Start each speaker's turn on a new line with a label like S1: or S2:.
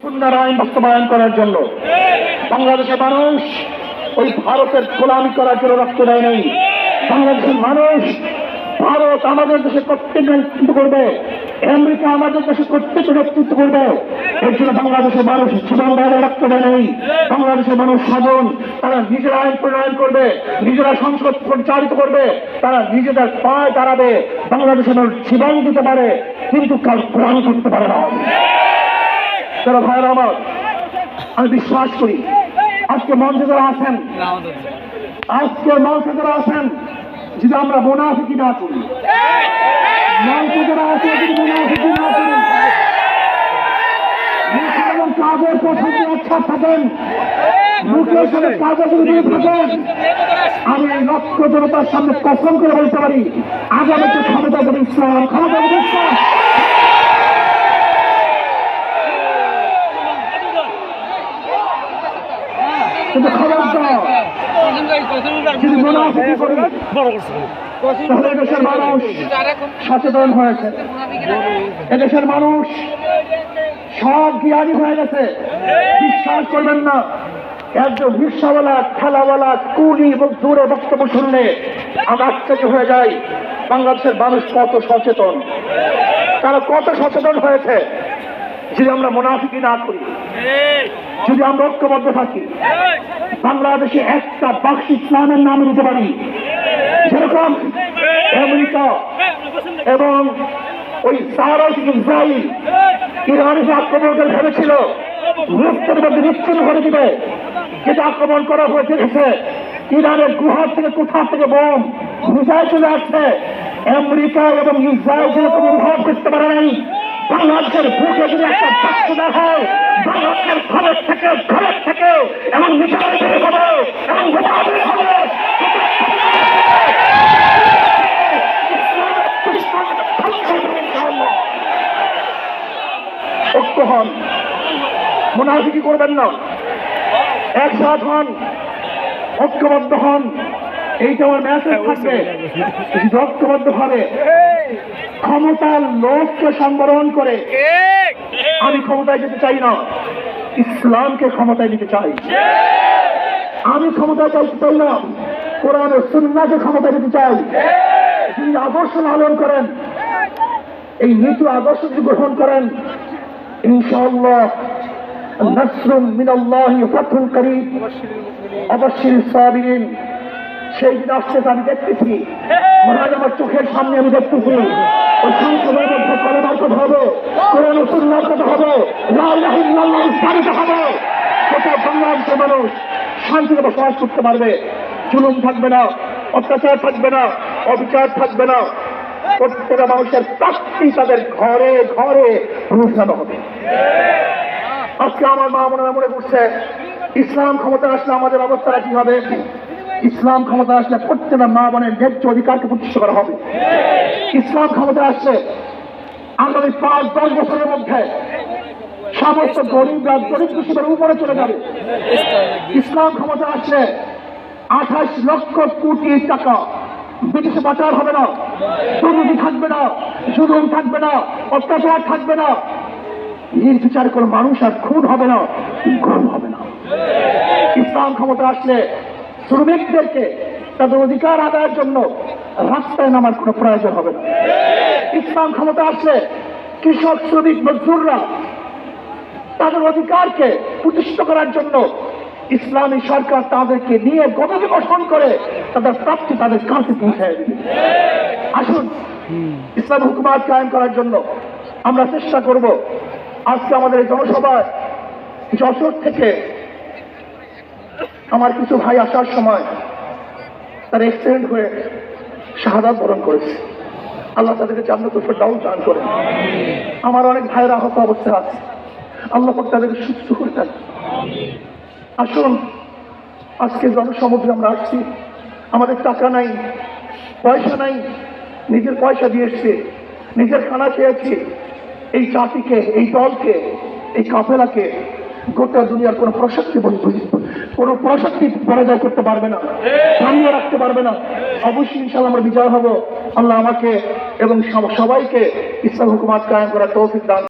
S1: সুন্নাহর আইন বাস্তবায়ন করার জন্য। বাংলাদেশের মানুষ ওই ভারতের গোলামি করার জন্য রক্ত দেয় নাই। বাংলাদেশের মানুষ ভারত আমাদের দেশে কর্তৃত্ব নেতৃত্ব করবে, আমেরিকা আমাদের দেশে কর্তৃত্ব নেতৃত্ব করবে, এর জন্য বাংলাদেশের মানুষ জীবন বাইরে রক্ত দেয় নাই। বাংলাদেশের মানুষ সাধন, তারা নিজেরা আইন প্রণয়ন করবে, নিজেরা সংসদ পরিচালিত করবে, তারা নিজেদের পায়ে দাঁড়াবে। বাংলাদেশের মানুষ জীবন দিতে পারে কিন্তু কাল কোরআন করতে পারে না। তারা ভাইয়েরা আমার, আমি বিশ্বাস করি আজকে মঞ্চে যারা আছেন, যদি আমরা মুনাফিকি না করি, মঞ্চে যারা আছে যদি মুনাফিকি না করি, কাজের পছন্দ আচ্ছা থাকেন, মুখের সাথে কাজের যদি থাকেন, আমি লক্ষ জনতার সামনে কসম করে বলতে পারি আগামীতে ক্ষমতা দেবে ইসলাম, ক্ষমতা দেবে ইসলাম। কিন্তু খবরদার যদি মুনাফিকি করি তাহলে এদেশের মানুষ সচেতন হয়েছে, এদেশের মানুষ সব জ্ঞানী হয়ে গেছে। বিশ্বাস করবেন না, একজন রিক্সাওয়ালা, ঠেলাওয়ালা, কুলি এবং দূরে বক্তব্য শুনলে আমরা আশ্চর্য হয়ে যাই বাংলাদেশের মানুষ কত সচেতন, তারা কত সচেতন হয়েছে। যদি আমরা মুনাফিকি না করি, যদি আমরা ঐক্যবদ্ধ থাকি, বাংলাদেশে একটা বাক্স ইসলামের নাম দিতে পারি। যেরকম আমেরিকা এবং ওই ইসরায়েল ইরানের আক্রমণ করে ভেবেছিল মুহূর্তের মধ্যে নিশ্চিন্ন করে দিবে, যেটা আক্রমণ করা হয়ে দেখেছে ইরানের গুহার থেকে কোথা থেকে বোম মিসাইল চলে আসছে। আমেরিকা এবং ইসরায়েল যেরকম অনুভব করতে পারে নাই, বাংলাদেশের বুকে যদি একটা বাক্স দেখায়, বাংলাদেশের ঘরের থেকে এবং মিসাইল বের হবে এবং বোমা বের হবে। ঐক্য হন, মুনাফিকি করবেন না, একসাথ হন, ঐক্যবদ্ধ হন। এইটা আমার মেসেজ থাকবে। ঐক্যবদ্ধ ভাবে ক্ষমতার লোককে সংবরণ করে আমি ক্ষমতায় যেতে চাই না, ইসলামকে ক্ষমতায় নিতে চাই। আমি ক্ষমতায় চাইতে চাই না, কোরআন ও সুন্নাহকে ক্ষমতায় নিতে চাই। তিনি আদর্শ লালন করেন, এই নীতি আদর্শ যদি গ্রহণ করেন, ইনশাআল্লাহ নাসরুম মিনাল্লাহি ওয়া ফাতহুন করিম, অবশ্যই সাবিরিন। সেই দিন আসছে আমি দেখতেছি, মহারাজ আমার চোখের সামনে আমি দেখতেছি ওই সংসদের মধ্যে কলেমার কথা হবে, কোরআন ও সুন্নাহর কথা হবে, লা ইলাহা ইল্লাল্লাহ উচ্চারিত হবে। সেটা বাংলাদেশের মানুষ শান্তিতে বসবাস করতে পারবে, জুলুম থাকবে না, অত্যাচার থাকবে না, অবিচার থাকবে না। প্রত্যেকটা মানুষের প্রাপ্তি তাদের ঘরে ঘরে পৌঁছানো হবে। আজকে আমার মা মনে মনে করছে ইসলাম ক্ষমতা আসলে আমাদের অবস্থাটা কি হবে। ইসলাম ক্ষমতা আসলে প্রত্যেকটা মা বোনের ন্যায্য অধিকারকে প্রতিষ্ঠা করা হবে। ইসলাম ক্ষমতা আসলে আগামী 5-10 বছরের মধ্যে সমস্ত গরিবরা গরিব দূষিতের উপরে চলে যাবে। ইসলাম ক্ষমতা আসলে 28 লক্ষ কোটি টাকা ব্রিটিশে পাচার হবে না, দুর্নীতি থাকবে না, জুলুম থাকবে না, অত্যাচার থাকবে না, নির্বিচার কোনো মানুষ আর খুন হবে না, গরম হবে না। ইসলাম ক্ষমতা আসলে শ্রমিকদেরকে তাদের অধিকার আদায়ের জন্য রাস্তায় নামার কোনো প্রয়োজন হবে না। ইসলাম ক্ষমতা আসলে কৃষক, শ্রমিক, মজদুররা তাদের অধিকারকে প্রতিষ্ঠিত করার জন্য ইসলামী সরকার তাদেরকে নিয়ে গণবিকশন করে তাদের প্রাপ্তি তাদের কাছে পৌঁছায় দেবে। আসুন ইসলামী হুকুমাত কায়েম করার জন্য আমরা চেষ্টা করব। আজকে আমাদের এই জনসভায় যশোর থেকে আমার কিছু ভাই আসার সময় তারা অ্যাক্সিডেন্ট হয়ে শাহাদাত বরণ করেছে। আল্লাহ তাদেরকে জান্নাতুল ফেরদাউস দান করেন। আমার অনেক ভাইয়েরা আহত অবস্থায় আছে, আল্লাহ পাক তাদেরকে সুস্থ করে দেন। আসুন আজকে জনসমুদ্রে আমরা আসছি, আমাদের টাকা নাই, পয়সা নাই, নিজের পয়সা দিয়ে এসছি, নিজের খানা খেয়েছি। এই জাতিকে, এই দলকে, এই কাফেলাকে গোটা দুনিয়ার কোনো প্রশক্তি পরাজয় করতে পারবে না, সামনে রাখতে পারবে না। অবশ্যই ইনশাআল্লাহ আমরা বিজয় হব। আল্লাহ আমাকে এবং সবাইকে ইসলাম হুকুমাত কায়েম করার তৌফিক দান